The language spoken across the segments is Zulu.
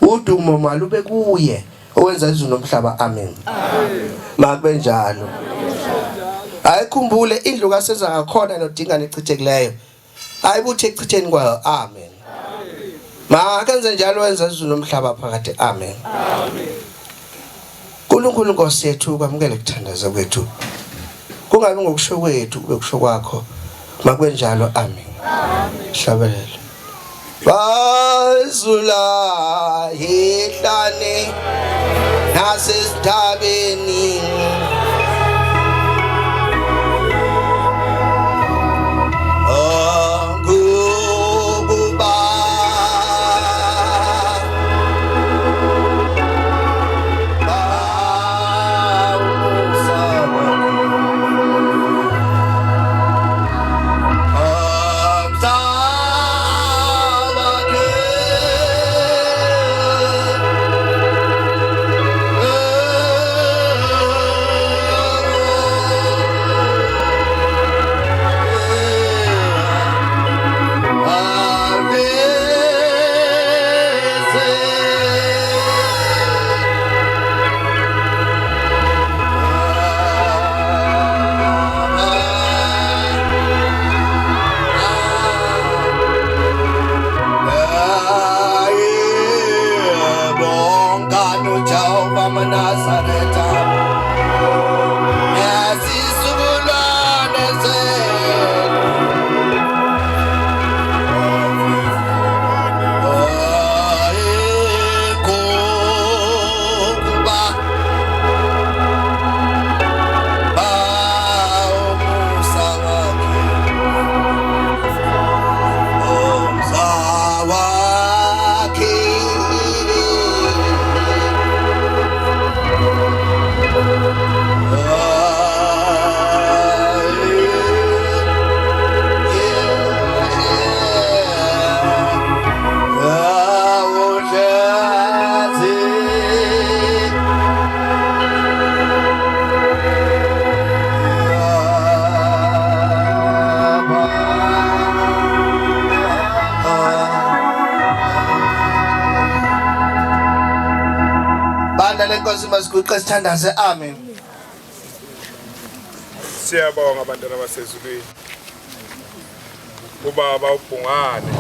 udumo malube kuye owenza izulu nomhlaba. Amen. Makube njalo. Ayikhumbule indlu kaSeza ngakhona nodinga nechithekeleyo. Ayibuthi echitheni kwayo. Amen. Makenze njalo wenza izulu nomhlaba phakathi. Amen. uNkulunkulu Nkosi yethu kwamukele ukuthandaza kwethu. Kungabi ngokusho kwethu kube kusho kwakho. Makube njalo. Amen. Hlabelele. Bazula hihlane nasesithabeni lenkosi masiguqe sithandaze. Amen. Siyabonga abantwana basezulwini. Ubaba uBhungane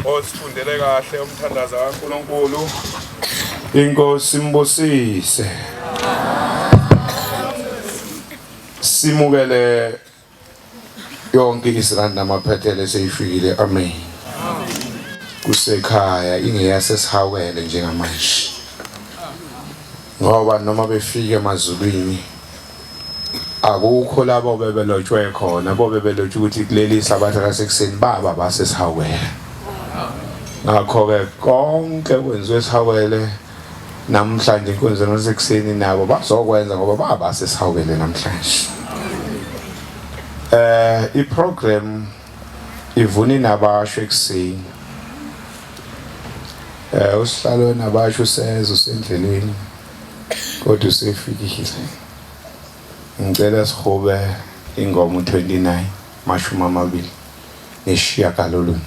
osifundele kahle umthandazo kaNkulunkulu. Inkosi imbusise. Simukele yonke isiranda namaphethele seyifikile. Amen. Kusekhaya ingeyasesihawele njengamanje. Ngoba noma befike emazulwini akukho labo bebelotshwe khona bobebelotshwe ukuthi kuleli sabatha lasekuseni baba basesihawele. Ngakho ke konke kwenziwe esihawele namhlanje inkonzo lasekuseni nabo bazokwenza ngoba baba sesihawele namhlanje. I-program ivuni nabasho ekuseni. Usihlalo nabasho useza usendleleni kodwa usefikile. Ngicela sihobe ingoma 29 mashumi amabili nesishiyagalolunye.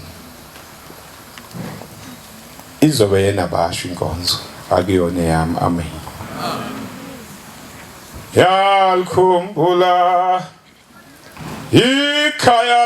Izobe yena basho inkonzo akuyona yami. Amen. Yalikhumbula ikhaya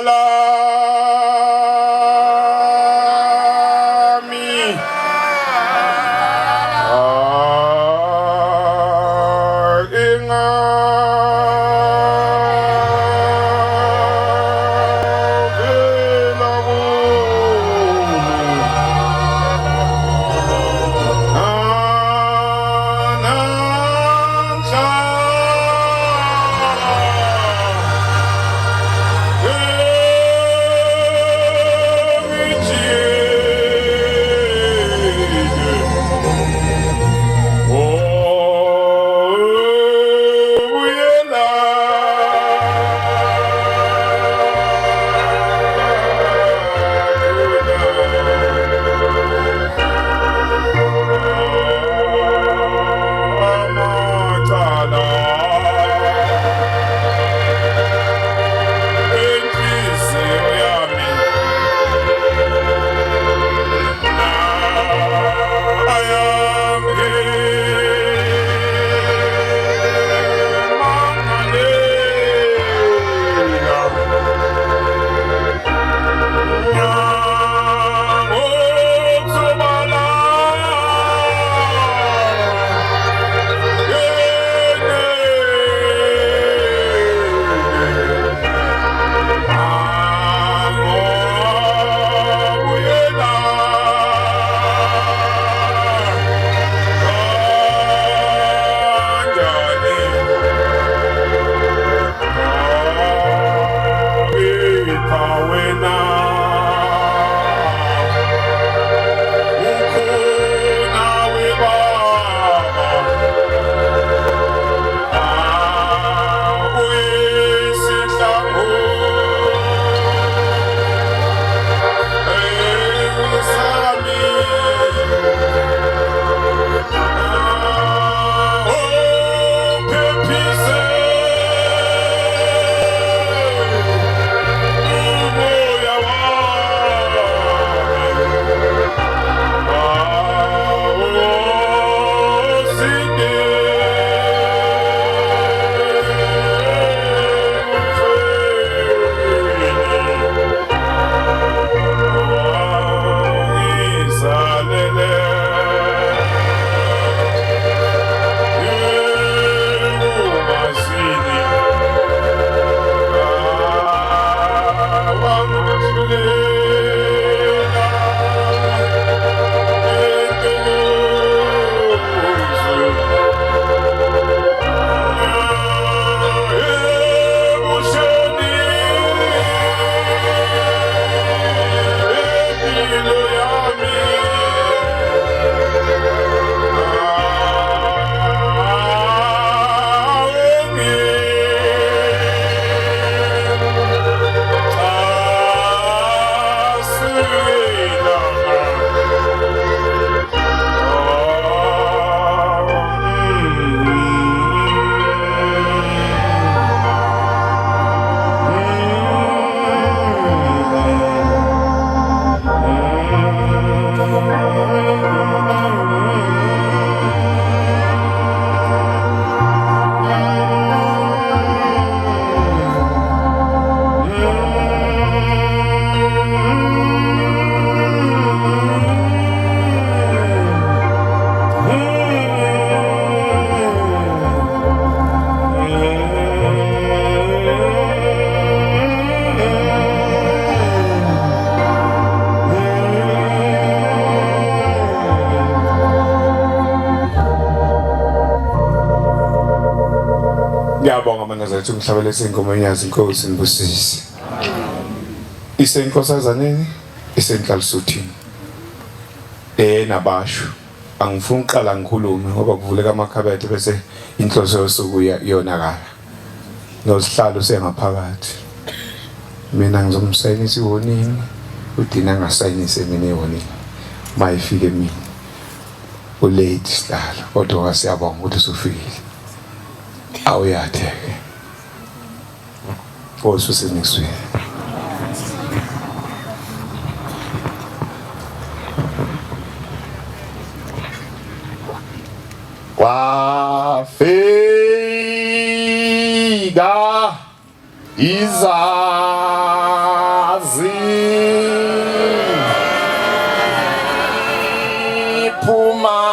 Ngiyabonga Manazaretha umhlabele senkomanyazi inkosi nibusisi. Isenkosazaneni isenhlalisuthini. Nabasho angifuni uqala ngikhulume ngoba kuvuleka amakhabethe bese inhloso yosuku iyonakala. Nosihlalo sengaphakathi. Mina ngizomsayinisa iwonini, udina ngasayinise mina iwonini. Mayifike mina. Ulate sihlalo kodwa siyabonga ukuthi usufikile. Awuyatheke. Osusiniswe. Wafika izazi phuma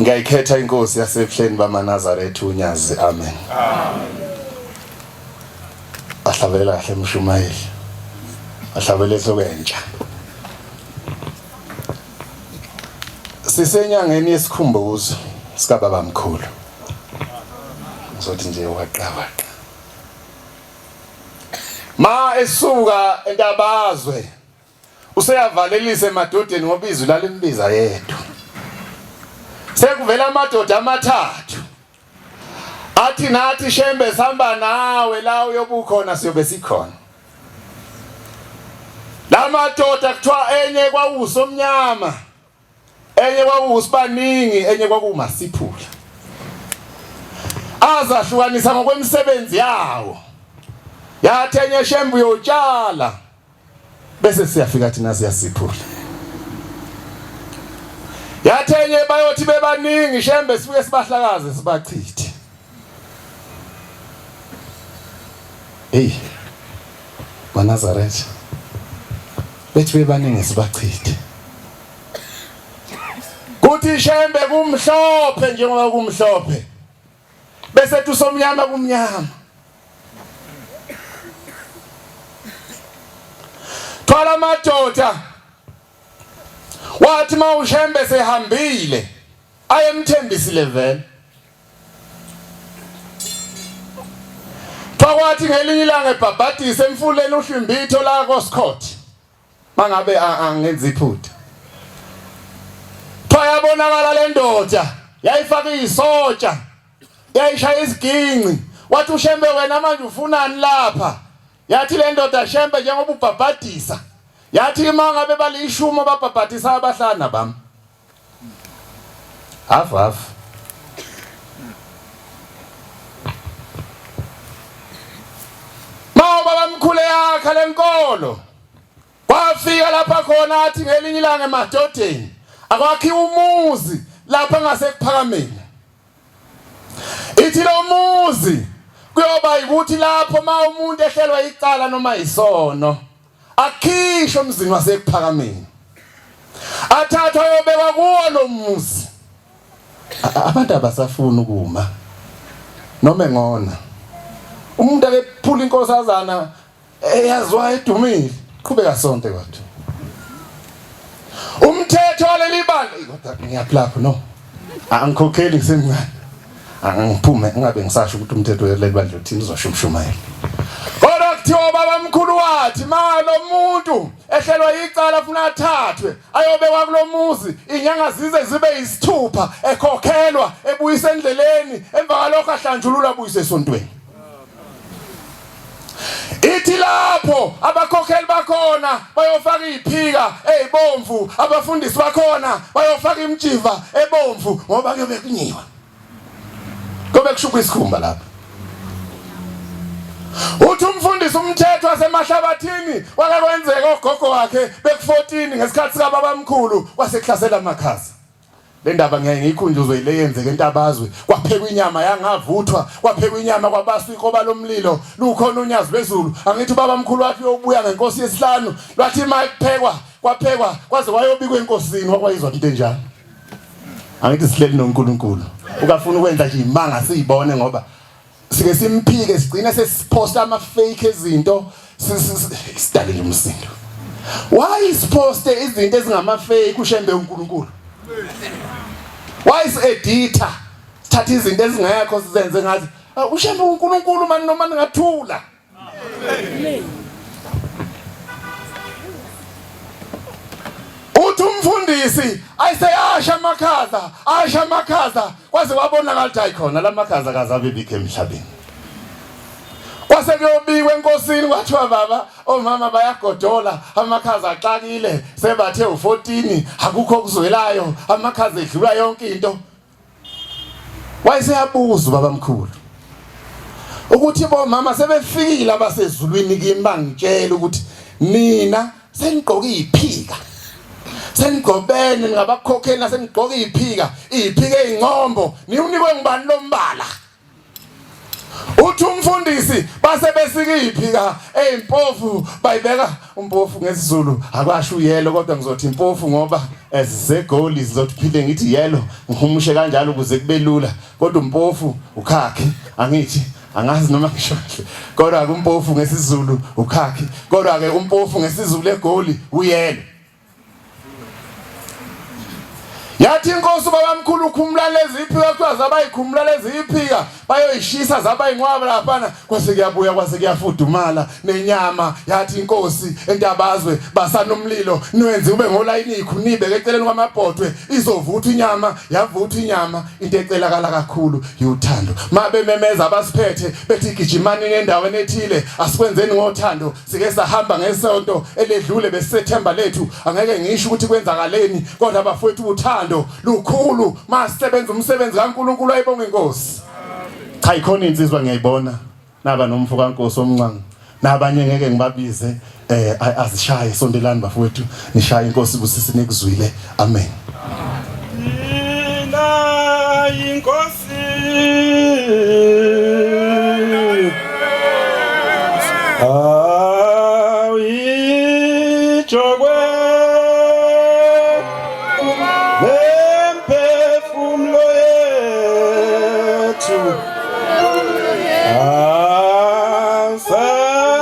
Ngiyayikhetha inkosi yasebuhleni bamaNazaretha uNyazi. Amen. Ahlabela kahle Mshumayeli. Ahlabele sokwentsha. Sisenyangeni yesikhumbuzo sika baba mkhulu. Ngizothi nje waqabaqa. Ma esuka entabazwe useyavalelisa emadodeni ngoba izwi lalimbiza yedwa. Sekuvela amadoda amathathu athi nathi Shembe sihamba nawe la uyobukhona siyobe sikhona. La madoda kuthiwa enye kwawuso omnyama, enye kwawusibaningi, enye kwakuMasiphula. Azahlukanisa ngokwemisebenzi yawo. Yathi enye Shembe uyotshala bese siyafika thina siyasiphula. Yathenye bayothi bebaningi Shembe sifike sibahlakaze sibachithe. maNazaretha bethi bebaningi sibachithe. Kuthi Shembe kumhlophe njengoba kumhlophe. Bese tusomnyama kumnyama. Twala madoda wathi mawuShembe sehambile ayemthembisile vele. Kwathi ngelinye ilanga ebhabhadisa emfuleni uHlimbitho la koSkhothi mangabe angenza iphutha. Yabonakala le ndoda yayifaka isotsha yayishaya isiginci. Wathi uShembe wena manje ufunani lapha? Yathi le ndoda Shembe njengoba ubhabhadisa. Yathi mangabe balishuma babhabhadisa abahlana bami. Hafu baba mkhulu yakhe lenkolo. Wafika lapha khona athi ngelinye ilanga emadodeni akwakhiwa umuzi lapha ngasekuphakameni. Ithi lo muzi kuyoba ukuthi lapho ma umuntu ehlelwa icala noma isono akhishwe emzini wasekuphakameni. Athathwa yobekwa kuwo lo muzi. Abantu abasafuna ukuma noma engona umuntu akephula inkosazana eyazwa edumile qhubeka sonke kodwa umthetho waleli bandla kodwa ngiyaplapha no angikhokheli ngisemncane angiphume ngabe ngisasho ukuthi umthetho waleli bandla uthini uzoshumshumayela kodwa kuthiwa babamkhulu wathi malo muntu ehlelwa icala afuna athathwe ayobekwa kulomuzi inyanga zize zibe yisithupha ekhokhelwa ebuyisa endleleni emva kwalokho ahlanjulula buyise esontweni ithi lapho abakhokheli bakhona bayofaka iziphika ezibomvu abafundisi bakhona bayofaka imjiva ebomvu ngoba kuyobe kunyiwa kube kushukwa isikhumba lapho uthi umfundisi umthetho wasemahlabathini wakakwenzeka ogogo wakhe beku14 ngesikhathi sika babamkhulu wasekuhlasela amakhaza le ndaba ngeke ngiyikhunjuzwe ile yenzeke entabazwe kwaphekwa inyama yangavuthwa kwaphekwa inyama kwabaswa ikoba lomlilo lukhona unyazi lwezulu angithi babamkhulu wathi uyobuya ngenkosi yesihlanu lwathi mayiphekwa kwaphekwa kwaze kwayobikwa enkosini wakwayizwa into enjalo angithi sihleli noNkulunkulu ukafuna ukwenza nje imanga siyibone ngoba sike simphike sigcina sesiposta ama fake ezinto sidalile umsindo why isiposte izinto ezingama fake ushembe uNkulunkulu why is editor thatha izinto ezingekho sizenze ngathi ushembe uNkulunkulu manje noma ningathula uthi umfundisi ayiseyasha amakhaza kwaze wabonakala ukuthi ayikhona lamakhaza kazabe bikho emhlabeni kwase kuyobikwa enkosini kwathiwa baba omama bayagodola amakhaza axakile sebathe u14 akukho okuzwelayo amakhaza edlula yonke into wayeseyabuza babamkhulu ukuthi bomama sebefikile abasezulwini kimi bangitshela ukuthi nina senigqoka iziphika senigobene ngabakhokheli nasenigqoka iziphika ezincombo niunikwe ngibani lombala uthi umfundisi base besika iziphika ezimpofu bayibeka umpofu ngesizulu akwasho uyelo kodwa ngizothi impofu ngoba ezisegoli zizothi phile ngithi yelo ngihumushe kanjalo ukuze kube lula kodwa umpofu ukhakhi angithi angazi noma ngisho kodwa ke umpofu ngesizulu ukhakhi kodwa ke umpofu ngesizulu egoli uyelo yathi inkosi babamkhulu ukhumula leziphika kuthiwa zabayikhumula leziphika bayoyishisa zabayinqwaba laphana kwase kuyabuya kwase kuyafudumala nenyama yathi inkosi entabazwe basanomlilo niwenze ube ngolayini ikhunibe eceleni kwamabhodwe izovuthwa inyama yavuthwa inyama into ecelakala kakhulu yuthando mabe memeza abasiphethe bethi gijimani endaweni ethile asikwenzeni ngothando sike sahamba ngesonto eledlule besethemba lethu angeke ngisho ukuthi kwenzakaleni kodwa bafowethu uthando lukhulu masisebenza umsebenzi kaNkulunkulu ayibonge inkosi cha ikhona insizwa ngiyayibona naba nomfo kaNkosi omncane nabanye ngeke ngibabize azishaye sondelani bafowethu nishaye inkosi busisi nikuzwile amen ina inkosi jogwe lempefumulo yethu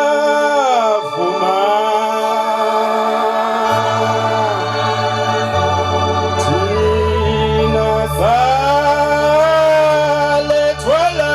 asavuma thina salethwala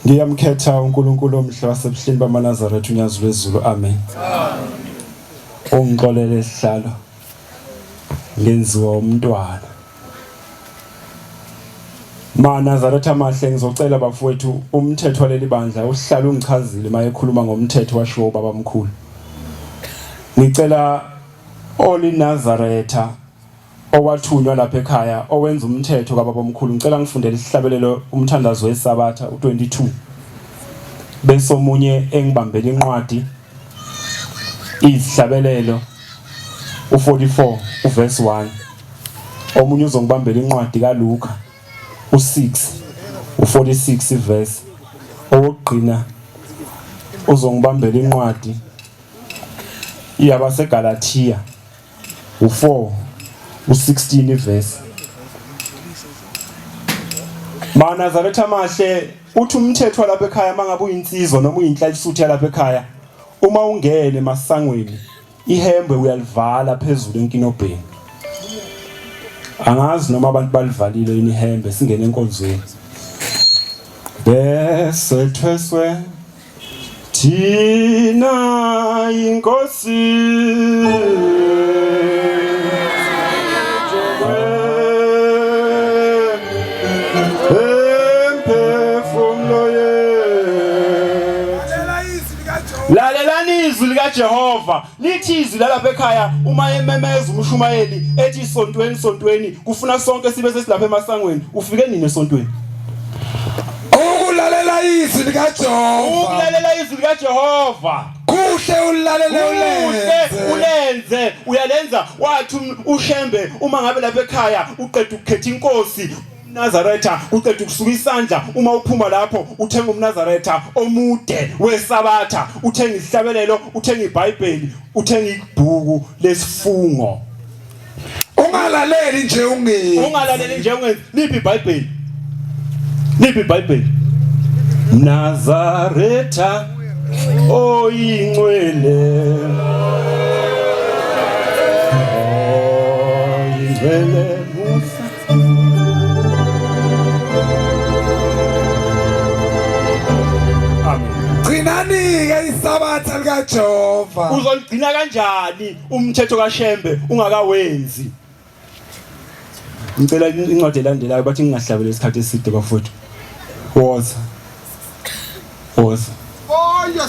Ngiyamkhetha uNkulunkulu omhle wasebuhleni bamaNazaretha unyazi lwezulu amen. ongixolele isihlalo ngenziwa umntwana. Nazaretha Mahle, ngizocela bafowethu umthetho waleli bandla uhlala ungichazile maye ekhuluma ngomthetho washiwo baba mkhulu. Ngicela Oli Nazaretha owathunywa lapha ekhaya owenza umthetho kababa omkhulu, ngicela ngifundele isihlabelelo umthandazo weSabatha u22. Bese omunye engibambela inqwadi isihlabelelo u44 uverse 1. Omunye uzongibambela inqwadi kaLuka u6 u46 iverse. Owogqina uzongibambela inqwadi yabaseGalatia u4 u16 iverse. Nazaretha Mahle uthi umthetho lapha ekhaya mangabe uyinsizwa noma uyinhlayisuthi lapha ekhaya, uma ungene emasangweni ihembe uyalivala phezulu enkinobheni. Angazi noma abantu balivalile yini ihembe singene enkonzweni. Bese thweswe thina inkosi lalelani izwi likaJehova lithi izwi lalapha ekhaya uma ememeza umshumayeli ethi isontweni kufuna sonke sibe sesilapha emasangweni. Ufike nini esontweni? Ukulalela izwi likaJehova kuhle ulalele ulenze uyalenza. Wathi ushembe uma ngabe lapha ekhaya uqeda ukukhetha inkosi Nazaretha uqeda ukusuka isandla, uma uphuma lapho uthenga umNazaretha omude weSabatha, uthenga isihlabelelo, uthenga iBhayibheli, uthenga ibhuku lesifungo. Ungalaleli nje ungeni. Liphi iBhayibheli? Nazaretha oyingcwele musa. Gcinani-ke iSabatha likaJehova. Uzoligcina kanjani umthetho kaShembe ungakawenzi? Ngicela incwadi elandelayo bathi ngingahlabela isikhathi eside bafowethu. Woza.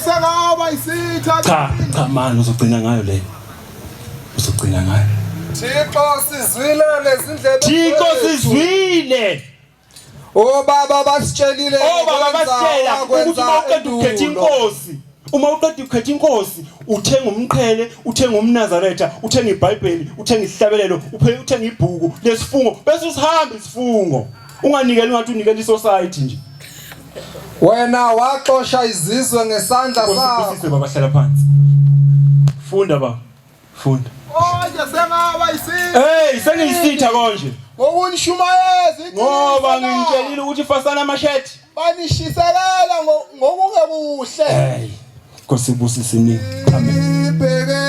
Sengaba isitha. Cha manje uzogcina ngayo le. Thixo sizwile. Baba basitshelile ukuthi uma uqeda ukukhetha inkosi uthenga umqhele, uthenga umNazaretha, uthenga iBhayibheli, uthenga isihlabelelo, uthenga ibhuku lesifungo bese usihamba isifungo. Unganikeli ngathi unikela iSociety nje. Wena waxosha izizwe ngesandla sakho. Usise baba hlala phansi. Funda baba. Funda. Sengaba isitha. Sengiyisitha konje. Ngokunishumayeza ngoba ngimtshelile ukuthi fasana amasheti banishisekela ngokungekuhle. Nkosi ibusise nini. Amen. Ibheke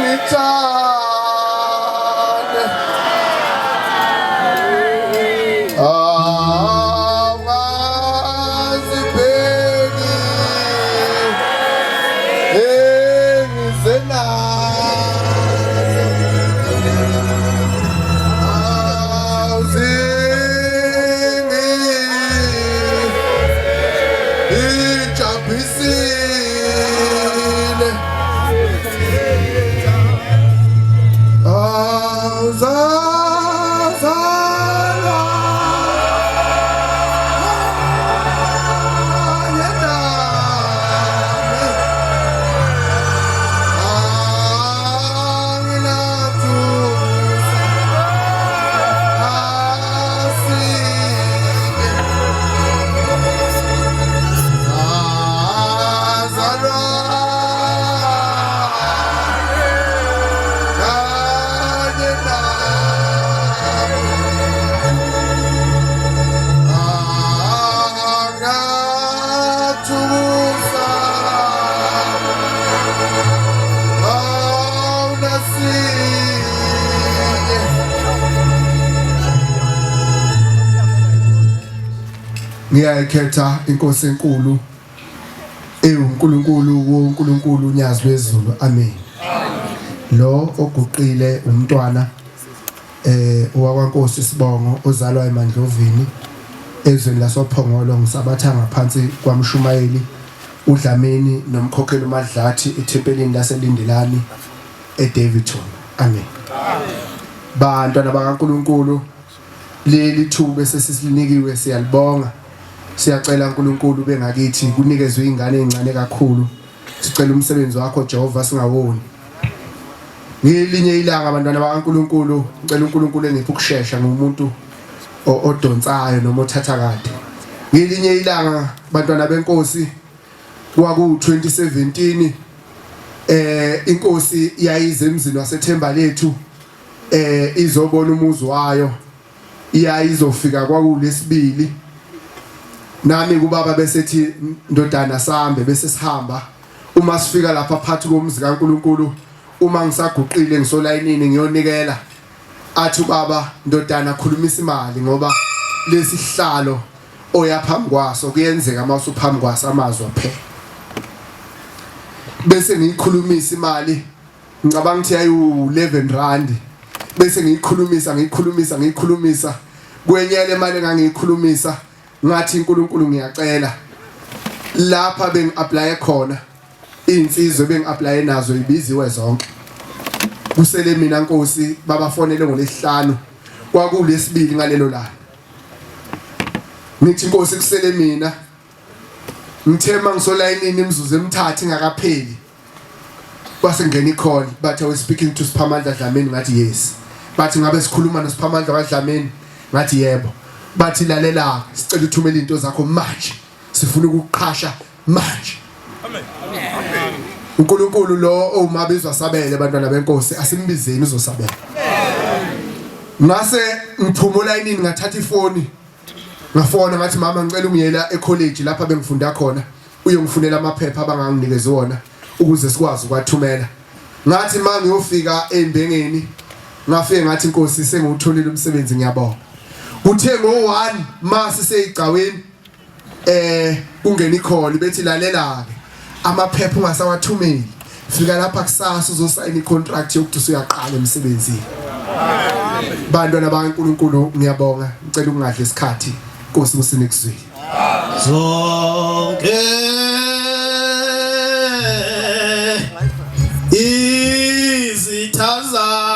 ungithande ngiyayikhetha inkosi enkulu uNkulunkulu woNkulunkulu unyazi wezulu amen lo oguqile umntwana owakwaNkosi Sibongo ozalwa eMandlovini ezweni lasoPhongolo ngisabatha ngaphansi kwaMshumayeli uDlamini nomkhokheli uMadlathi ethempelini laseLindelani eDavidton amen bantwana bakaNkulunkulu leli thuba sesisinikiwe siyalibonga siyacela uNkulunkulu bengakithi kunikezwe ingane ezincane kakhulu sicela umsebenzi wakho Jehova singawoni ngelinye ilanga abantwana bakaNkulunkulu ngicela uNkulunkulu engiphi ukusheshsha ngomuntu odonsayo noma othatha kade ngelinye ilanga bantwana benkosi kwaku 2017 inkosi yayize emzini waseThemba lethu izobona umuzi wayo iyayizofika kwakulesibili nami kubaba besethi ndodana sambe bese sihamba uma sifika lapha phakathi komzi kaNkulunkulu uma ngisaguqile ngisolayinini ngiyonikela athi baba ndodana khulumisa imali ngoba lesihlalo oyaphambi kwaso kuyenzeka mase uphambi kwaso amazwi aphela bese ngiyikhulumisa imali ngicabanga ukuthi ayu 11 rand bese ngiyikhulumisa kwenyele imali engangiyikhulumisa ngathi uNkulunkulu ngiyacela lapha bengi-apply khona insizwe bengi-apply nazo ibiziwe zonke kusele mina Nkosi babafonele ngolesihlanu kwakulesibili ngalelo langa ngithi Nkosi kusele mina ngithema ngisolayinini imizuzu emithathu ingakapheli kwase ngena icall bathi we speaking to Siphamandla Dlamini ngathi yes bathi ngabe sikhuluma noSiphamandla kaDlamini ngathi yebo bathi lalela sicela uthumela into zakho manje sifuna ukuqhasha manje amen uNkulunkulu lo omabizwa sabele abantwana benkosi asimbizeni uzosabela ngase ngiphumula inini ngathatha ifoni ngafona ngathi mama ngicela ungiyela ecollege lapha bengifunda khona uyongifunela amaphepha abanganginikeza wona ukuze sikwazi ukwathumela ngathi manje ngiyofika eMbengeni ngafike ngathi Nkosi sengiwutholile umsebenzi ngiyabonga uthe ngo1 mase seyigcaweni kungena icall bethi lalela ke amaphepha ungasawathumeli fika lapha kusasa uzosayina icontract yokuthi usuyaqala emsebenzini bantwana bakaNkulunkulu ngiyabonga ngicela ukungadla isikhathi Nkosi usinikuzwe zonke izithaza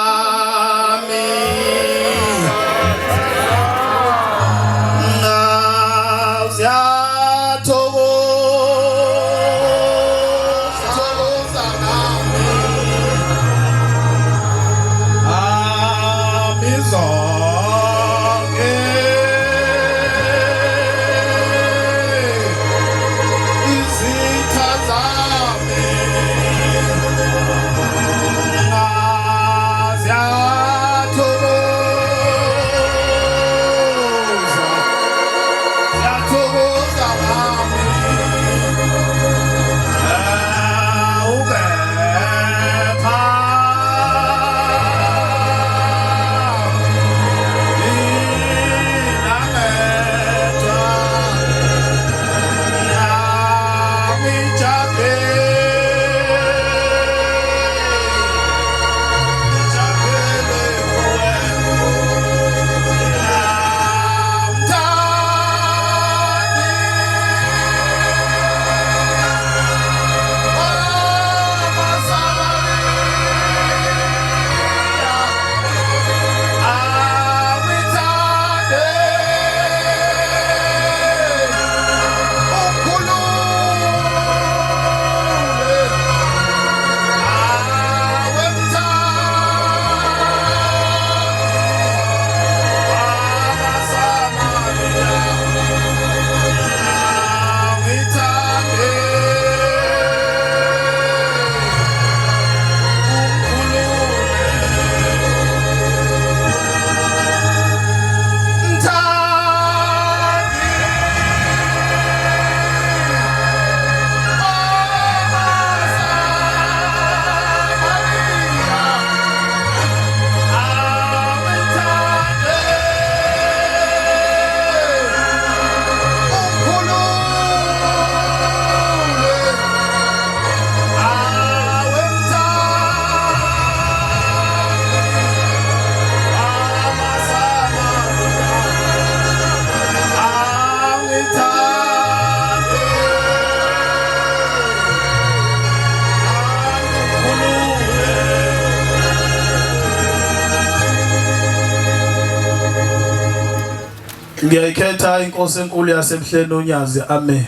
Ngiyayikhetha inkosi enkulu yasemhleni uNyazi. Amen.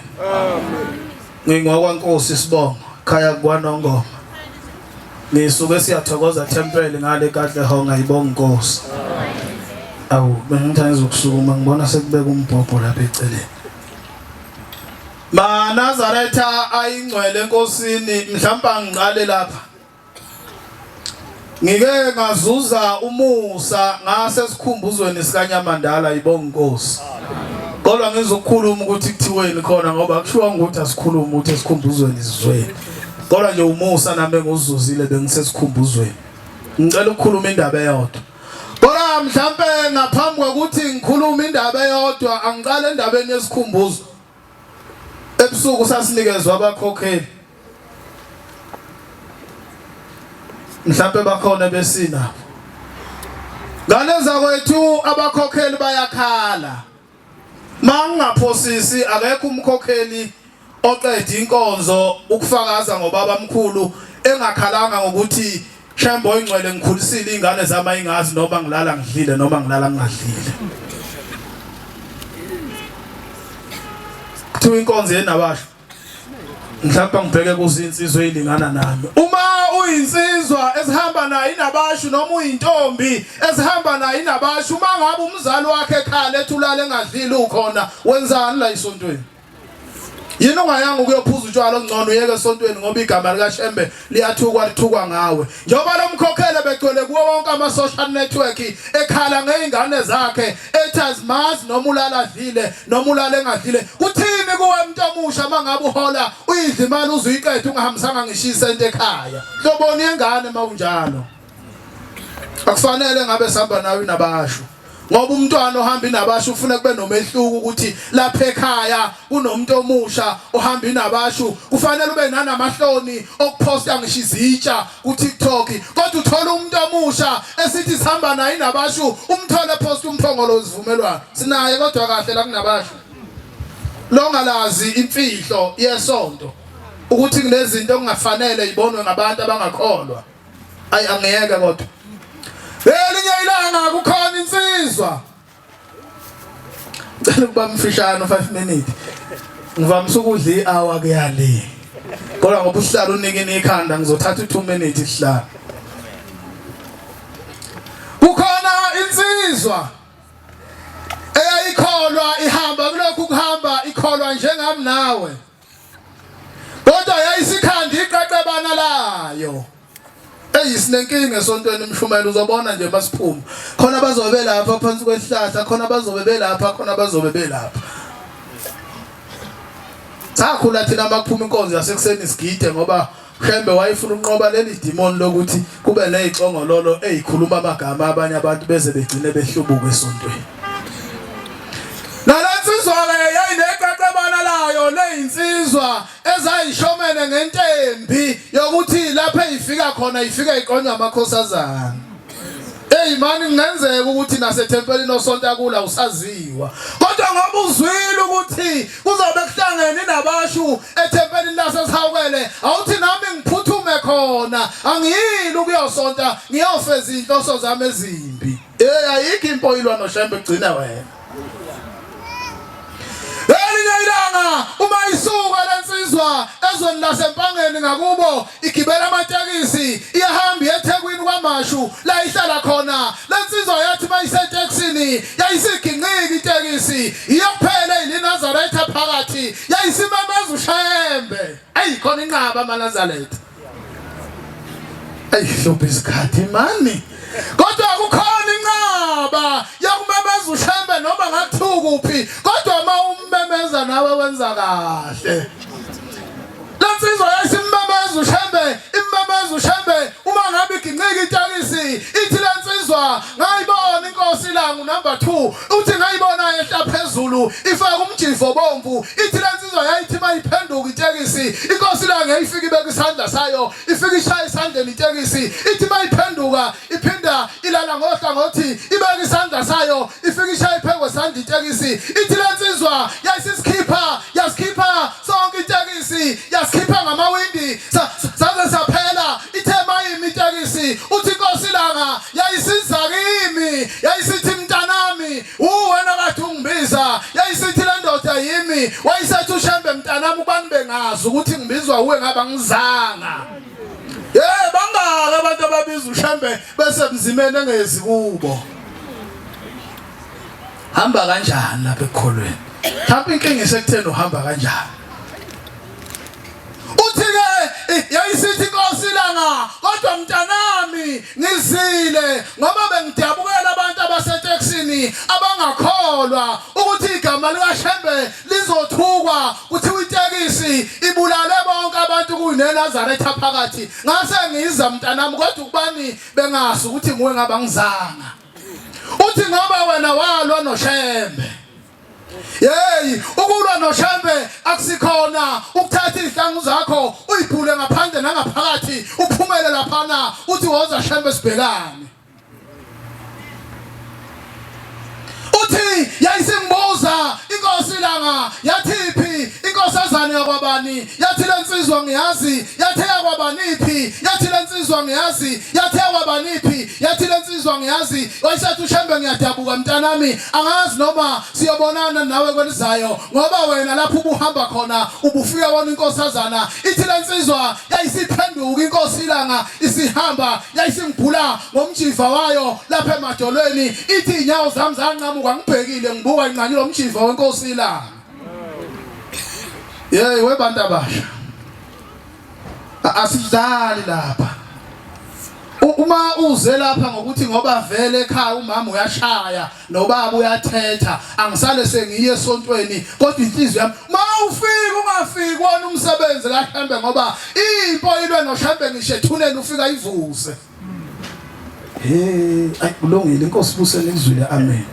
Ngingokwankosi Sibongo khaya kwaNongoma. Ngisuke siyathokoza tempele ngale kaDlehonga ibonga inkosi. Awu bengithanda ukuzokusukuma ngibona sekubeka umbhobho lapha eceleni. Ma Nazaretha ayingcwele enkosini mhlawumbe ngiqale lapha. Ngike ngazuza umusa ngase sikhumbuzweni sikanyamandala ibonga inkosi. Kodwa ngizokukhuluma ukuthi kuthiweni khona ngoba kushiwa ukuthi asikhuluma ukuthi esikhumbuzweni sizweni. Kodwa nje umusa nami nguzuzile bengisesikhumbuzweni. Ngicela ukukhuluma indaba eyodwa. Kodwa mhlambe ngaphambi kokuthi ngikhuluma indaba eyodwa angiqale endabeni yesikhumbuzo. Ebusuku sasinikezwe abakhokheli. Mhlambe bakhona besina. Ngaleza kwethu abakhokheli bayakhala. Mangingaphosisi akekho umkhokheli oqeda inkonzo ukufakaza ngobaba mkhulu engakhalanga ngokuthi Shembo ingcwele ngikhulisile ingane zami ingazi noma ngilala ngidlile noma ngilala ngingadlile. Kuthiwa inkonzo yenabasho. Mhlawumbe ngibheke kuzinsizwa ezilingana nami. Uma uyinsizwa esihamba nayo inabasho noma uyintombi esihamba nayo inabasho uma ngabe umzali wakhe ekhala ethulale engadlili ukhona wenzani la isontweni? Yini ungayanga ukuyophuza utshwala ongcono uyeke esontweni ngoba igama lika Shembe lithukwa ngawe. Njoba lo mkhokhele begcwele kuwo wonke ama social network ekhala ngeingane zakhe ethi azimazi noma ulala adlile noma ulala engadlile. Kuthini kuwe umuntu omusha mangabe uhola uyidla imali uzuyiqeda ungahambisanga ngisho isenti ekhaya? Hloboni yengane mawunjalo. Akufanele ngabe sihamba nawe inabasho. Ngoba umntwana ohamba inabasho ufuna kube nomehluko ukuthi lapha ekhaya kunomuntu omusha ohamba inabasho kufanele ube nanamahloni okuphosta ngisho izitsha ku TikTok. Kodwa uthola umuntu omusha esithi sihamba naye inabasho umthole post umphongolo zivumelwano sinaye kodwa kahle la kunabasho. Longalazi imfihlo yesonto ukuthi kunezinto okungafanele ibonwe ngabantu abangakholwa. Ayi angiyeke kodwa. Elinye ilanga kukhona insizwa. Ngicela ukuba mfishane 5 minutes. Ngivamisa ukudla i-hour kuyale. Kodwa ngoba usihlalo unikini ikhanda ngizothatha 2 minutes isihlalo. Kukhona insizwa eyayikholwa ihamba kulokhu kuhamba ikholwa njengami nawe. Kodwa yayisikhanda iqeqebana layo. Eyisinenkinga esontweni umshumela uzobona nje basiphuma. Khona bazobe lapha phansi kwesihlahla, khona bazobe belapha, khona bazobe belapha. Sakhula thina makuphuma inkonzo yasekuseni isigide ngoba Shembe wayefuna ukunqoba leli demon lokuthi kube nezicongololo ezikhuluma amagama abanye abantu beze begcine behlubuka esontweni. Nalansizwa yayineqaqebana layo leyinsizwa ezayishomene ngentembi yokuthi lapha ifika khona ifika iqonya amakhosazana. Mani kungenzeka ukuthi nasethempelini osonta kula usaziwa. Kodwa ngoba uzwile ukuthi kuzobe kuhlangene inabasho ethempelini lasesihawukele awuthi nami ngiphuthume khona angiyili ukuyosonta ngiyofeza inhloso zami ezimbi. Ayikho impoyilwa noShembe gcina wena. Elinye ilanga uma isuka lensizwa ezweni lasempangeni ngakubo igibela amatekisi iyahamba eThekwini kwaMashu la ihlala khona. Lensizwa yathi mayiseteksini yayisiginqika itekisi iyokuphela iNazaretha phakathi yayisimameza uShembe. Ayikhona inqaba amaNazaretha. Ayihlupha isikhathi mani. Kodwa kukhona inqaba yokumemeza uShembe noma ngathuka kuphi kodwa mawummemeza nawe wenza kahle. Lensizwa yayisimemeza uShembe immemeza uShembe uma ngabe iginqika itekisi ithi lensizwa ngayibona inkosi langu number 2 uthi ngayibona ehla phezulu ifaka umjifo bomvu ithi lensizwa yayithi mayiphenduka itekisi inkosi langu yayifika ibeka isandla sayo ifika ishaya isandleni itekisi ithi mayiphenduka iphinda ilala ngohlangothi ibeka isandla sayo ifika ishaya iphekwe sandla itekisi ithi lensizwa yasikipha sonke itekisi yasikipha ngamawindi saze saphela ithe mayimi itekisi uthi inkosi langa yayisiza kimi yayisithi mntanami wena kade ungibiza yayisithi le ndoda yimi wayisethi uShembe mntanami ubani bengazi ukuthi ngibizwa uwe ngaba ngizanga bangaka abantu ababiza uShembe bese mzimene engezi kubo hamba kanjani lapha ekholweni mhlawumbe inkinga isekutheni uhamba kanjani uthi-ke yayisithi inkosi langa kodwa mntanami ngizile ngoba bengidabukela abantu abasetekisini abangakholwa ukuthi igama likaShembe lizothukwa kuthiwa itekisi ibulale bonke abantu kuyineNazaretha phakathi ngase ngiza mntanami kodwa ubani bengazi ukuthi nguwe ngaba ngizanga uthi ngoba wena walwa noShembe ukulwa noShembe akusikhona ukuthatha izihlangu zakho uyiphule ngaphandle nangaphakathi uphumele laphana uthi woza Shembe sibhekane uthi yayisimbuza inkosi langa yathiphi inkosazana yakwabani yathi lensizwa ngiyazi yathe yakwabaniphi yathi lensizwa ngiyazi yathe yakwabaniphi yathi lensizwa ngiyazi wayesethi uShembe ngiyadabuka mntanami angazi noma siyobonana nawe kwelizayo ngoba wena lapho ubuhamba khona ubufika wona inkosazana ithi lensizwa yayisiphenduka inkosi langa isihamba yayisingiphula ngomjiva wayo lapha emadolweni ithi inyawo zami zanqamuka ngibhekile ngibuka inqanyilo umjiva wenkosi langa webantu abasha asidlali lapha uma uze lapha ngokuthi ngoba vele ekhaya umama uyashaya nobaba uyathetha angisale sengiye esontweni kodwa inhliziyo yami mawufika ungafiki wona umsebenzi kaShembe ngoba impoyilwe noShembe ngishethuneni ufika ivuze ayi kulungile inkosi ibusele ngizwile amen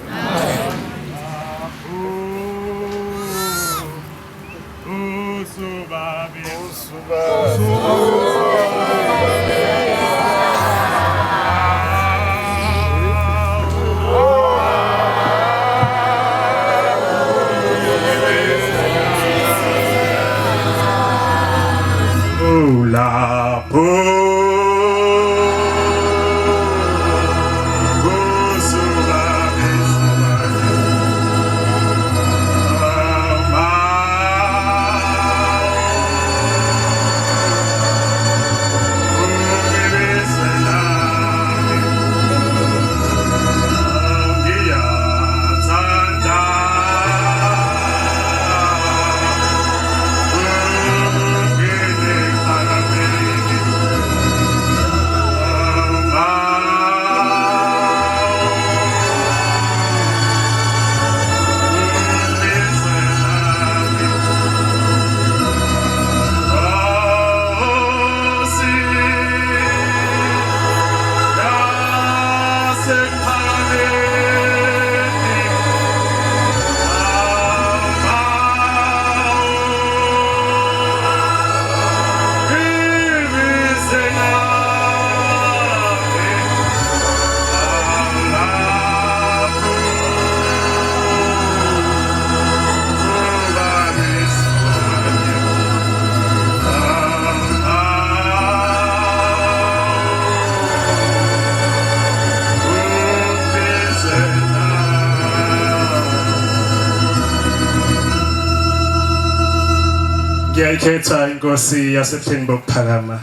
Ngiyayikhetha inkosi yasebuhleni bokuphakama.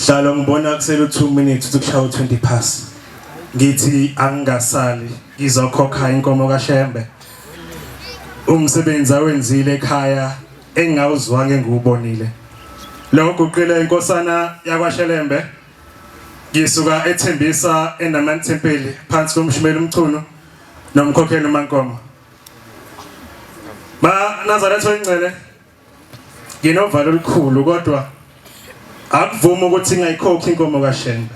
Hlalo ngibona kusele 2 minutes ukushaya 20 past. Ngithi angingasali ngizokhokha inkomo kaShembe. Umsebenzi awenzile ekhaya engawuzwanga engubonile. Lokho uqile inkosana yakwaShelembe. Ngisuka eThembisa eNamani Thempeli phansi komshumela umchuno nomkhokheli uMankomo. Nazaretha oyingcele nginovalo olukhulu kodwa akuvuma ukuthi ngayikhokha inkomo kaShembe.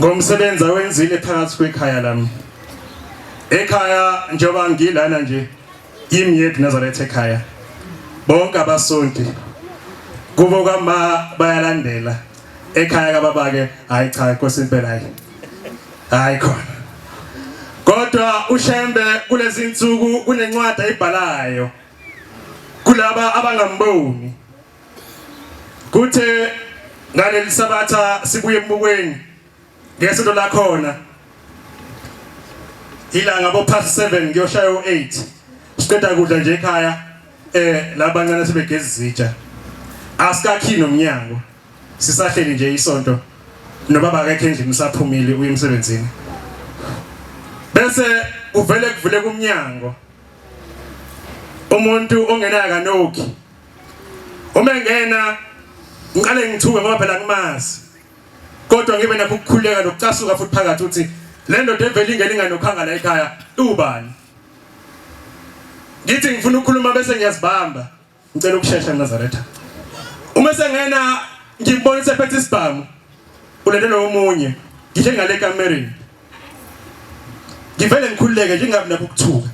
Ngomsebenzi awenzile phakathi kwekhaya lami. Ekhaya njoba ngilana nje yimyedi Nazaretha ekhaya. Bonke abasonti kubo kama bayalandela. Ekhaya kababa ke hayi cha inkosi impela hayi khona. Kodwa uShembe kulezi insuku kunencwadi ayibhalayo kulaba abangamboni. Kuthe ngaleli sabatha sibuye embukweni ngesonto la khona ilanga bo past 7 ngiyoshaya u8 siqeda kudla nje ekhaya labancane sebegezi izitsha asikakhi nomnyango sisahleli nje isonto nobaba akekho endlini usaphumile uye emsebenzini bese uvele kuvule kumnyango umuntu ongenayo kanokhi uma engena ngiqale ngithuke ngoba phela ngimazi kodwa ngibe nakho ukukhuleka nokucasuka futhi phakathi uthi le ndoda evele ingene inganokhanga la ekhaya ubani ngithi ngifuna ukukhuluma bese ngiyazibamba ngicela ukushesha Nazareth uma sengena ngibona isephethe isibhamu ulandela omunye ngisho ngale kamereni ngivele ngikhululeke nje ngabe nakho ukuthuka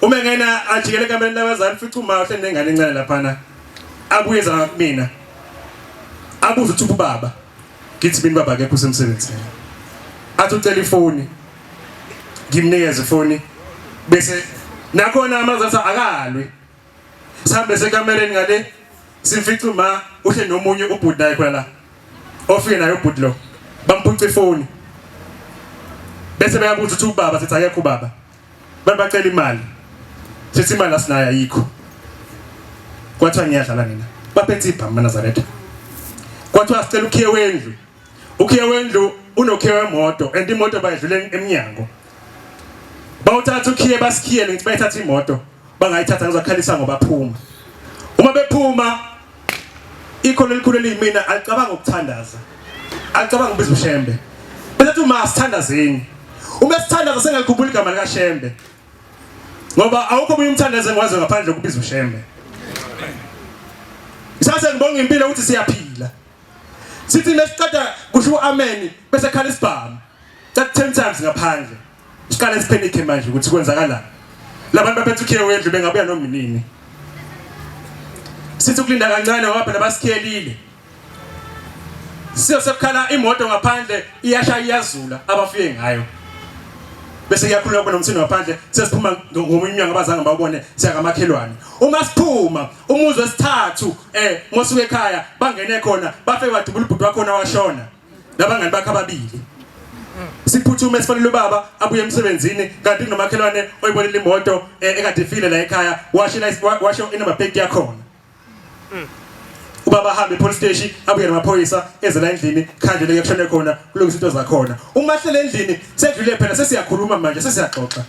uma ngena ajikele kamereni labazali fica uma uhlele nengane encane laphana abuyeza ngakumina abuza ukuthi ubaba ngithi mina baba akekho usemsebenzini athi ucela ifoni ngimnikeze ifoni bese nakhona amazathi akalwe sihambe sekamereni ngale sifica uma uhle nomunye ubhuti naye khona ofike naye ubhuti lo bamphuca ifoni bese bayabuza ukuthi ubaba sithi akekho ubaba bacela imali sithi imali asinayo ayikho kwathiwa ngiyadlala nina baphethe ibhamu Nazareth kwathiwa sicela ukhiye wendlu unokhiye wemoto and imoto bayidlule eminyango bawuthatha ukhiye basikhiyele ngithi bayithatha imoto bangayithatha ngizokhalisa ngoba baphuma uma bephuma ikholo elikhulu elimina alicabanga ukuthandaza alicabanga ubiza uShembe bese uma sithandazeni uma sithandaza sengalikhumbula igama lika Shembe ngoba awukho omunye umthandaze engikwazi ngaphandle kubiza uShembe sase ngibonga impilo ukuthi siyaphila sithi mesiqeda kusho amen bese khala isibhamu that 10 times ngaphandle siqala isiphenike manje ukuthi kwenzakalani labantu baphethe ukhiye wendlu bengabuya noma inini sithi ukulinda kancane ngoba phela basikhelile siyosepkhala imoto ngaphandle iyashaya iyazula abafike ngayo bese kuyakhuluma kunomthini ngaphandle sesiphuma ngomunye umnyango abazange bawubone siyakamakhelwane uma siphuma umuzi wesithathu ngosuke ekhaya bangene khona bafike badubula ubhuti wakho washona labangani bakhe ababili siphuthuma esifanele ubaba abuye emsebenzini kanti kunomakhelwane oyibonile imoto ekade ifile la ekhaya washo inamba plate yakhona ubaba hamba epolice station abuye namaphoyisa ezela endlini khandle lekushone khona kulungisa into zakhona uma hlele endlini sedlule phela sesiyakhuluma manje sesiyaxoxa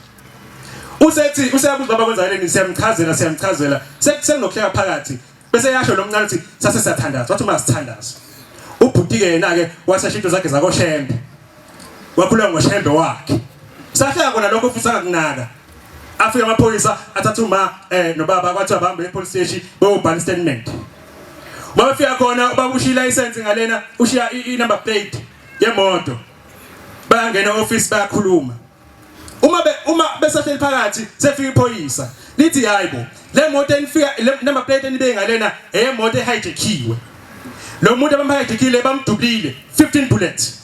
usethi useyabuza baba kwenzakaleni siyamchazela sekunokuhleka phakathi bese yasho lo mncane uthi sase siyathandaza wathi uma sithandaza ubhuti ke yena ke wasashinto zakhe zakoShembe wakhuluma ngoShembe wakhe sahleka kona lokho futhi akakunaka afika amaphoyisa athatha uma nobaba kwathi abambe epolice station bayobhala statement bafika khona babushila license ngalena ushiya inumber plate yemoto bayangena office bayakhuluma uma besahleli phakathi sefika iphoyisa lithi hayibo le moto enifika le number plate enibe ngalena eyemoto ehijackiwe lo muntu abamhijekile bamdubulile 15 bullets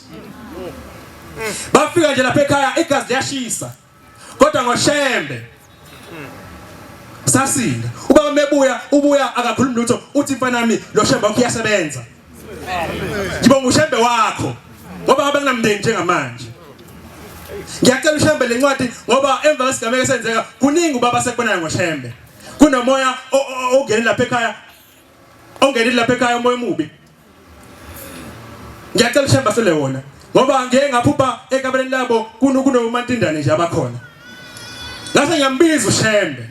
bafika nje lapha ekhaya igazi liyashisa kodwa ngoShembe sasinda ubaba mebuya akakhulumi lutho uthi mfana nami lo Shembe wakho uyasebenza ngibonga uShembe wakho ngoba ngabe nginamndeni njengamanje ngiyacela uShembe lencwadi ngoba emva kwesigameko esenzeka kuningi ubaba sekubonayo ngoShembe kunomoya ongena lapha ekhaya umoya omubi ngiyacela uShembe asele wona ngoba ngeke ngaphupha ekabeleni labo kunomantindane nje abakhona ngase ngiyambiza uShembe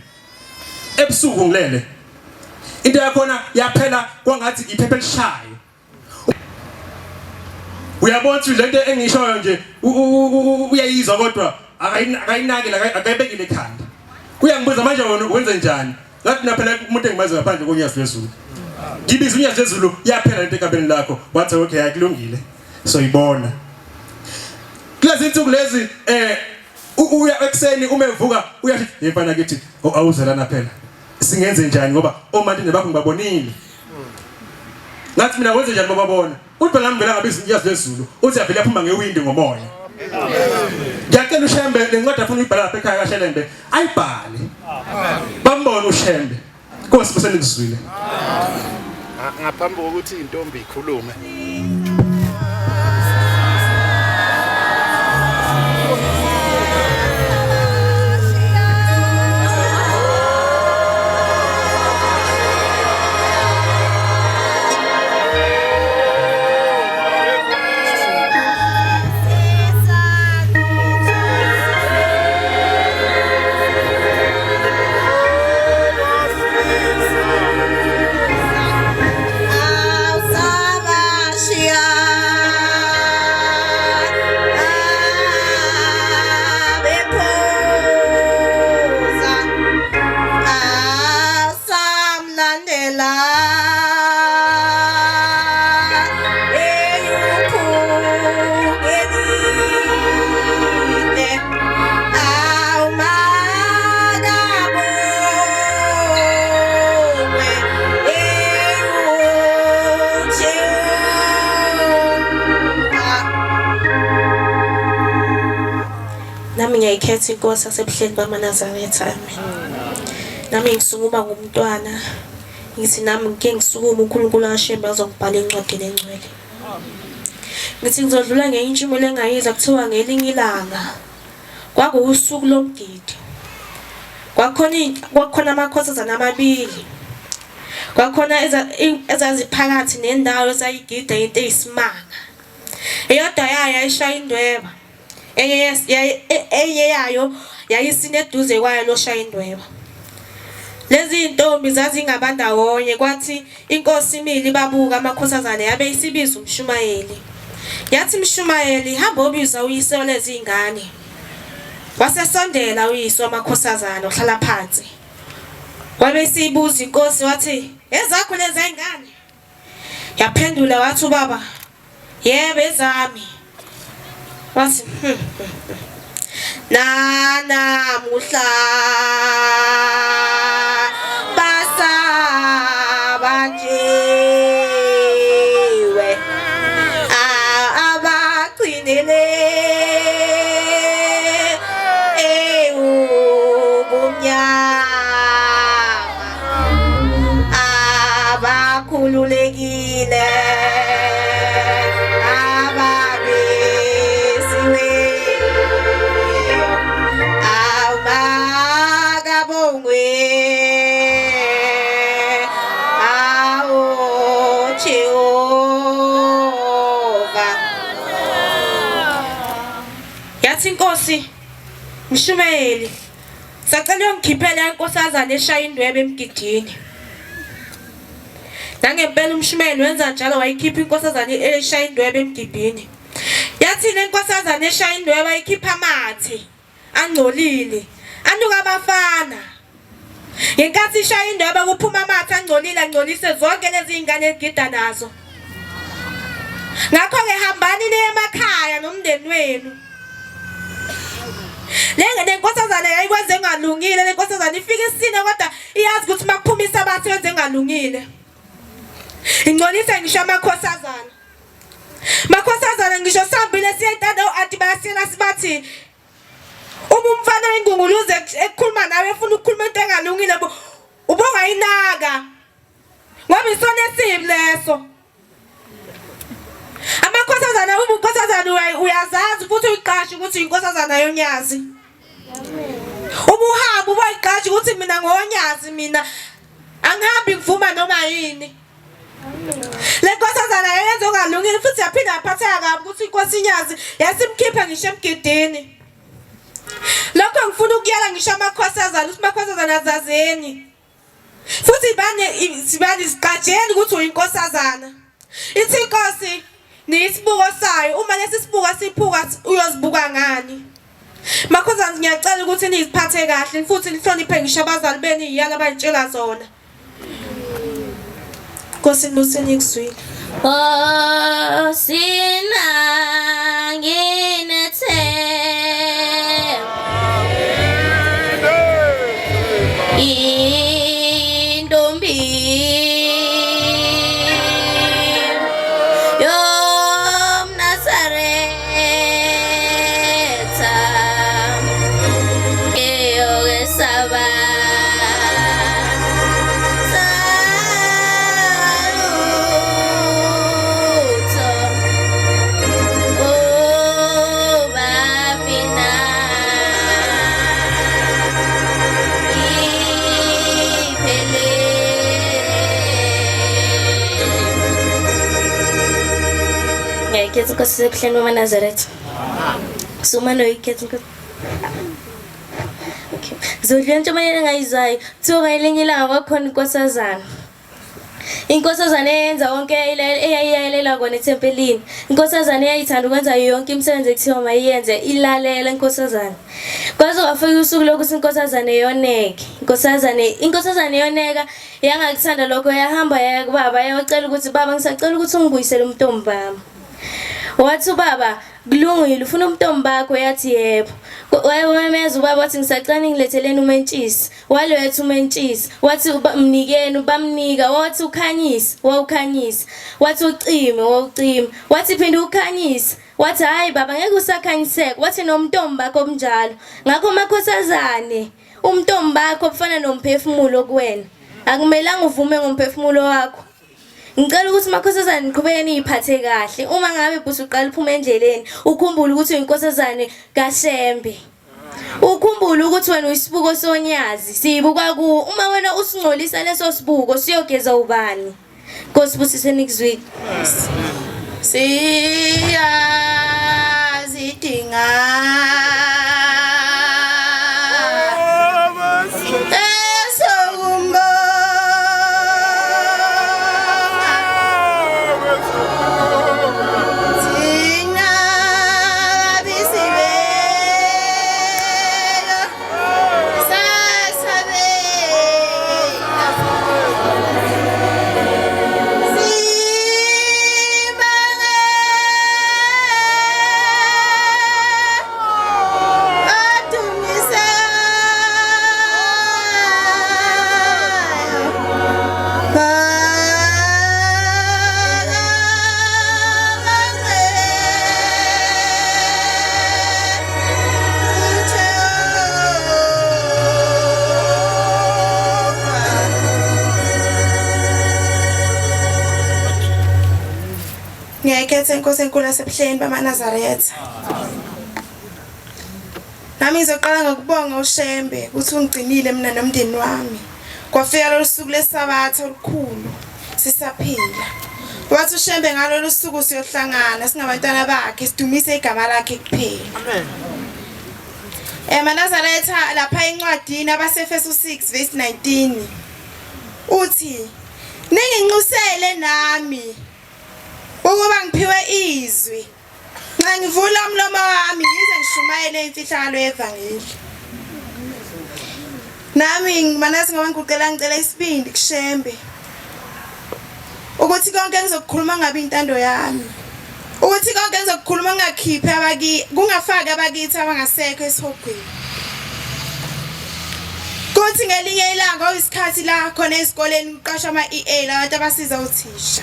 ebusuku ngilele into yakhona yaphela kwangathi iphepha elishayo uyabona ukuthi lento engishoyo nje uyayizwa kodwa akayinaki akayibekile ekhanda uyangibuza manje wena wenze njani ngathi na phela umuntu engimazi ngaphandle konyazi lezulu ngibiza unyazi lezulu yaphela lento ekabeni lakho wathi okay akulungile so ibona kulezi insuku lezi uya ekseni uma evuka uyathi yemfana kithi awuzelana phela singenze njani ngoba omantini bakho ngibabonile ngathi mina wenze njani bababona uthi phela ngivela ngabiza inyazi lezulu uthi avela phuma ngewindi ngomoya ngiyacela uShembe lencwadi afuna uyibhala lapha ekhaya kaShelembe ayibhale bambone uShembe Nkosi besengizwile ngaphambi kokuthi intombi ikhulume ngiyayikhetha inkosi yasebuhleni bamaNazaretha amen. Nami ngisukuma ngumntwana ngithi nami ngike ngisukuma uNkulunkulu kaShembe azongibhala encwadini engcwele. Ngithi ngizodlula ngeyintshumayelo engayiza kuthiwa ngelinye ilanga kwakuwusuku lomgidi. Kwakhona amakhosazana amabili. Kwakhona ezaziphakathi nendawo ezayigida into eyisimanga. Eyodwa yayo yayishaya indweba. Enye yayo yayisine eduze kwayo loshaya indweba. Lezi intombi zazingabandawonye kwathi inkosi imili babuka amakhosazana yabe isibiza uMshumayeli. Yathi uMshumayeli hamba obiza uyise lezi ingane. Wasesondela uyise wamakhosazana ohlala phansi. Kwabe sibuza inkosi wathi ezakho lezi ingane? Yaphendula wathi ubaba yebo ezami. Wathi na muhla basa banjiwe abaqinile ubumnyama abakhululekile Inkosi Mshumayeli sacela ungikhiphela inkosazana eshaya indwebe emgidini. Nangempela uMshumayeli wenza njalo wayikhipha inkosazana eshaya indwebe emgidini. Yathi le nkosazana eshaya indwebe ayikhipha amathe angcolile anuka abafana. Ngenkathi ishaya indwebe kuphuma amathe angcolile angcolise zonke lezi ingane egida nazo. Ngakho ke hambani niye emakhaya nomndeni wenu. Le nkosazana yayikwenze engalungile le nkosazana ifika isine kodwa iyazi ukuthi makuphuma isabathe wenze engalungile. Ingcolise ngisho amakhosazana. Makhosazana ngisho sambile siyentanda ati bayasiyela sibathi uma umfana ingunguluze ekhuluma nawe efuna ukukhuluma into engalungile ubonga inaka. Ngoba isona esibi leso. Amakhosazana ubukhosazana uyazazi futhi uyiqasha ukuthi inkosazana yonyazi. Ubuhamba ubayiqasha ukuthi mina ngonyazi mina angihambi ngivuma noma yini. Le nkosazana yenza ongalungile futhi yaphinda yaphatheka kabi ukuthi inkosi inyazi yasimkhipha ngisho emgidini. Lokho ngifuna ukuyala ngisho amakhosazana ukuthi amakhosazana azazeni. Futhi sibani siqajeni ukuthi uyinkosazana. Ithi inkosi nisibuko sayo uma lesi sibuko siphuka uyozibuka ngani. Makhosazana ngiyacela ukuthi niziphathe kahle futhi nihloniphe ngisho abazali beni iyala abayitshela zona. Nkosi Lusini kuswile. Oh sina nginethe indombi ngiyakhetha inkosi yasebuhleni bamaNazaretha. Suma noyikhetha inkosi. Okay. Zodlula intshumayelo engayizayo kuthiwa elinye ilanga kwakhona inkosazana. Inkosazana eyenza wonke eyayiyalela kona ethempelini. Inkosazana eyayithanda ukwenza yonke imisebenzi ekuthiwa mayiyenze ilalela inkosazana. Kwaze kwafika usuku lokuthi inkosazana yoneke. Inkosazana yoneka yangakuthanda lokho yahamba yaya kubaba yayocela ukuthi baba ngisacela ukuthi ungibuyisele umntombi bami. Wathi ubaba kulungile ufuna umntombi bakho yathi yebo. Wayemeza ubaba wathi ngisacela ngiletheleni umentshisi. Waletha umentshisi. Wathi mnikeni bamnika wathi ukhanyisa wawukhanyisa. Wathi ucime wawucima. Wathi phinde ukhanyisa wathi hayi baba ngeke usakhanyiseke, wathi nomntombi bakho omnjalo. Ngakho makhosazane, umntombi bakho ufana nomphefumulo kuwena. Akumelanga uvume ngomphefumulo wakho. Ngicela ukuthi makhosazane niqhubekeni niziphathe kahle. Uma ngabe bhuti uqala uphuma endleleni, ukhumbule ukuthi uyinkosazane kaShembe. Ukhumbule ukuthi wena uyisibuko sonyazi, siyibuka ku. Uma wena usingcolisa leso sibuko siyogeza ubani? Ngosibusise nikuzwile. Siyazidinga ngiyayikhetha inkosi enkulu yasebuhleni bamaNazaretha. Nami ngizoqala ngokubonga uShembe ukuthi ungigcinile mina nomndeni wami. Kwafika lo suku leSabatha olukhulu sisaphila. Wathi uShembe ngalolu suku siyohlangana singabantwana bakhe sidumise igama lakhe kuphela. Amen. EmaNazaretha lapha encwadini abaseFesu 6 verse 19 uthi ninginxusele nami ukuba ngiphiwe izwi nxa ngivula umlomo wami ngize ngishumayele imfihlakalo yevangeli. Nami manazi ngoba ngicela isibindi kuShembe ukuthi konke ngizokukhuluma ngabe intando yami, ukuthi konke ngizokukhuluma ngakhiphe kungafaki abakithi abangasekho esihogweni. Kuthi ngelinye ilanga isikhathi la khona esikoleni uqasha ama-EA labantu abasiza uthisha.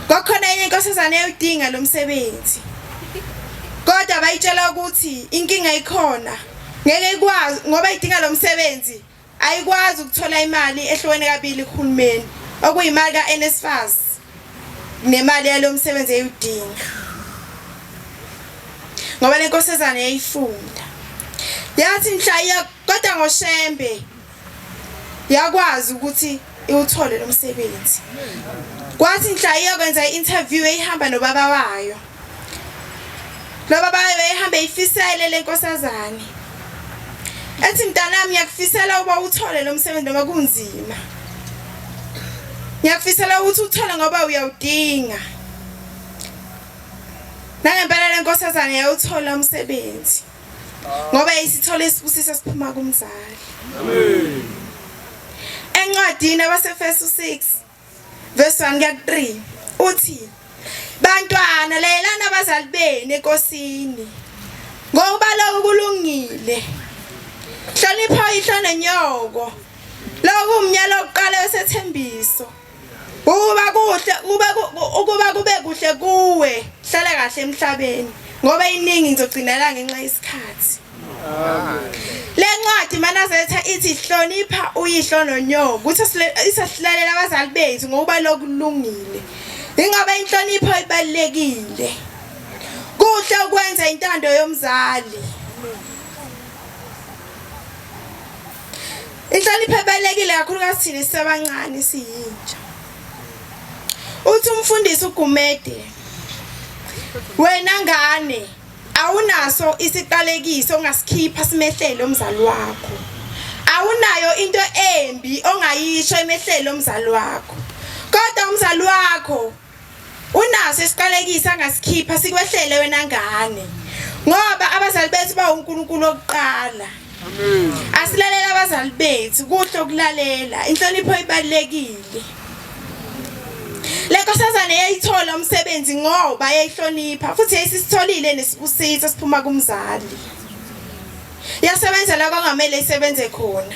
Kwakhona enye inkosazane eyodinga lo msebenzi. Kodwa bayitshela ukuthi inkinga ikhona. Ngeke ikwazi ngoba idinga lo msebenzi, ayikwazi ukuthola imali ehlweni kabili kuhulumeni, okuyimali kaNSFAS nemali yalo msebenzi eyodinga. Ngoba le nkosazane yayifunda. Yathi mhla kodwa ngoShembe yakwazi ukuthi iwuthole lo msebenzi. Kwathi mhla iyokwenza i-interview ehamba nobaba wayo. Lo baba wayo ehamba eyifisele le nkosazane. Ethi mntanami ngiyakufisela ukuba uthole lo msebenzi noma kunzima. Ngiyakufisela ukuthi uthole ngoba uyawudinga. Nangempela le nkosazane yayuthola umsebenzi. Ngoba isithole isibusiso siphuma kumzali. Amen. Encwadini abaseFesu 6 verse 1-3 uthi bantwana layelana abazali benu enkosini ngoba lokhu kulungile. Hlonipha ihlo nenyoko. Lokhu umnyalo oqala wesethembiso. Ukuba kube kuhle kuwe, hlala kahle emhlabeni ngoba iningi ngizogcinela ngenxa yesikhathi. Le ncwadi maNazaretha ithi hlonipha uyihlo nonyoko ukuthi isasilalela abazali bethu ngoba lokulungile. Ingabe inhlonipho ibalekile. Kuhle ukwenza intando yomzali. Inhlonipho ibalekile kakhulukazi thina sisebancane siyintsha. Uthi umfundisi uGumede, wena ngane awunaso isiqalekiso ongasikhipha simehlele umzali wakho. Awunayo into embi ongayisho emehlele umzali wakho. Kodwa umzali wakho unaso isiqalekiso angasikhipha sikwehlele wena ngane. Ngoba abazali bethu bawonkulunkulu oqala. Amen. Asilalela abazali bethu kuhle ukulalela. Inhlonipho ibalekile. Le nkosazane yayithola umsebenzi ngoba yayihlonipha futhi yayisitholile nesibusiso siphuma kumzali. Yasebenza la kwangamele isebenze khona.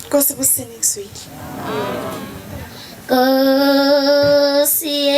Nkosi busini kuswile. Nkosi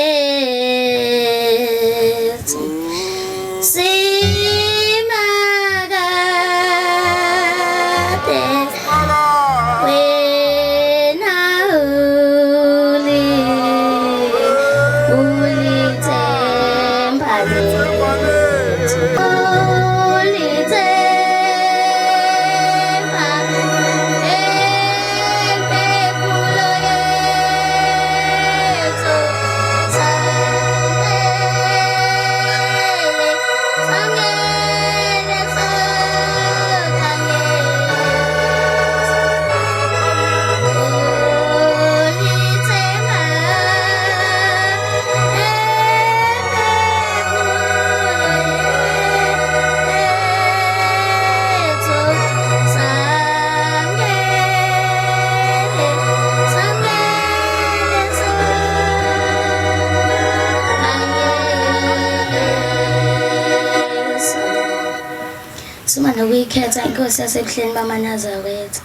ukuyikhetha inkosi yasebuhleni bamaNazaretha.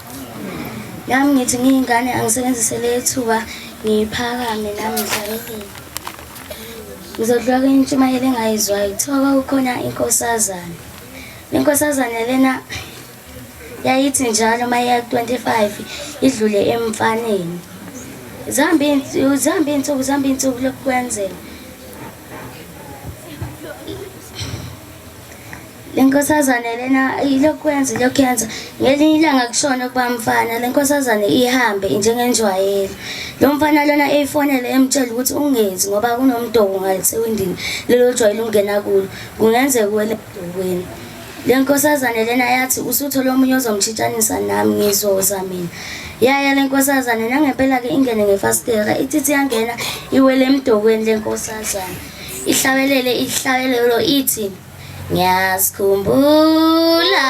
Nami ngithi ngiyingane angisebenzise lethuba ngiphakame nami ngidlalelele. Ngizodlula kwentshumayelo engayizwayo kuthiwa kukhona inkosazana. Inkosazana lena yayithi njalo mayiya 25 idlule emfaneni. Zambi insuku lokwenzela. Lenkosazana lena ilokwenza lokyenza ngelinye ilanga kushona kuba mfana lenkosazana ihambe njengenjwayelo. Lo mfana lona eyifonele emtshela ukuthi ungenzi ngoba kunomntobo ngasewindini lelo jwayelo ungena kulo kungenzeka kuwele edokweni. Lenkosazana lena yathi usuthola omunye ozomtshintshanisa nami ngizoza mina. Yaya lenkosazana nangempela ke ingene ngefastera ithi yangena iwele emdokweni lenkosazana. Ihlabelelo ithi ngiyasikhumbula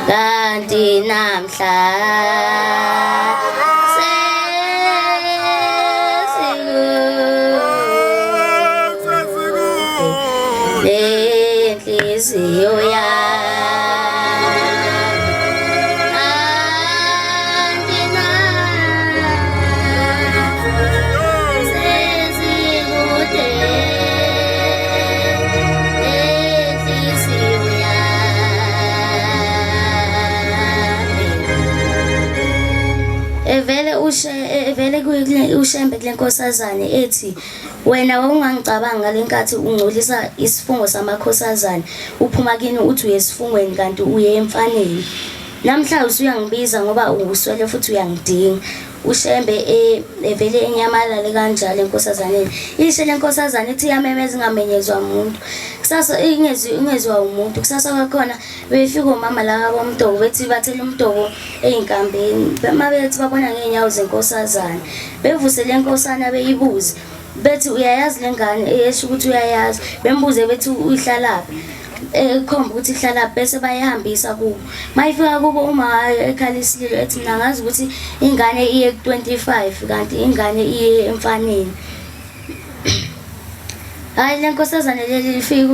kanti namhla lenhliziyo vele ushembe kulenkosazane ethi wena wawungangicabanga ngalenkathi ungcolisa isifungo samakhosazane uphuma kini uthi uyesifungweni kanti uye emfaneni. Namhla usuyangibiza ngoba uswele futhi uyangidinga. Ushembe vele enyamalale kanjalo enkosazaneni. Ishe lenkosazane ithi yamemeza ingamenyezwa umuntu. Kusasa ingezwa umuntu. Kusasa kwakhona befika umama la bomntobo bethi bathela umntobo einkambeni. Mabethi babona ngenyawo zenkosazane. Bevuse lenkosana beyibuza. Bethi uyayazi lengane esho ukuthi uyayazi. Bembuze bethi uhlalaphi. Khomba ukuthi ihlala bese bayihambisa kubo. Mayifika kubo uma ekhalisililo ethi mina ngazi ukuthi ingane iye ku25 kanti ingane iye emfaneni. Hayi lenkosazane leli lifika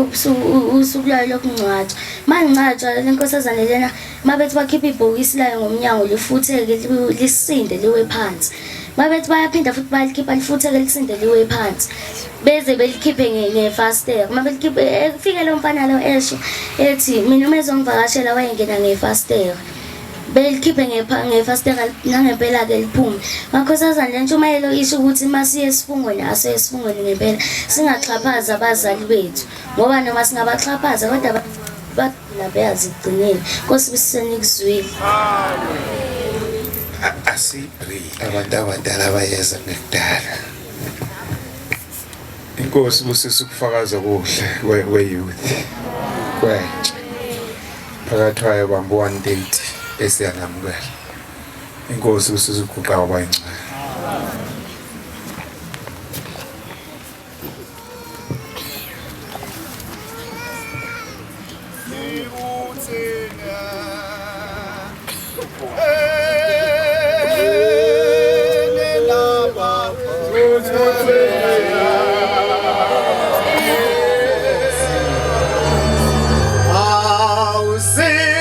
usuku layo lokungcwatshwa. Mangcwatshwa lenkosazane lena mabethi bakhipha ibhokisi layo ngomnyango lifutheke lisinde liwe phansi. Mabethi bayaphinda futhi balikhipha lifutheke lisinde liwe phansi. Beze belikhiphe ngefastera. Mabelikhiphe kufike lo mfana lo esho ethi mina uma ezongivakashela wayengena ngefastera. Belikhiphe ngefastera nangempela ke liphume. Makhosazana lentshumayelo isho ukuthi masiye esifungweni asesifungweni ngempela singaxhaphaza abazali bethu ngoba noma singabaxhaphaza kodwa badla beyazigcinela. Nkosi bisenikuzwile. Asibreak abantu abadala bayeza ngekudala. Inkosi busisa ukufakaza kuhle we-youth. Kwentsha. Phakathi kwayo bamba 1 date esiyanamukela. Inkosi busisa ukuguqa kwabayingcwe. I'll sing.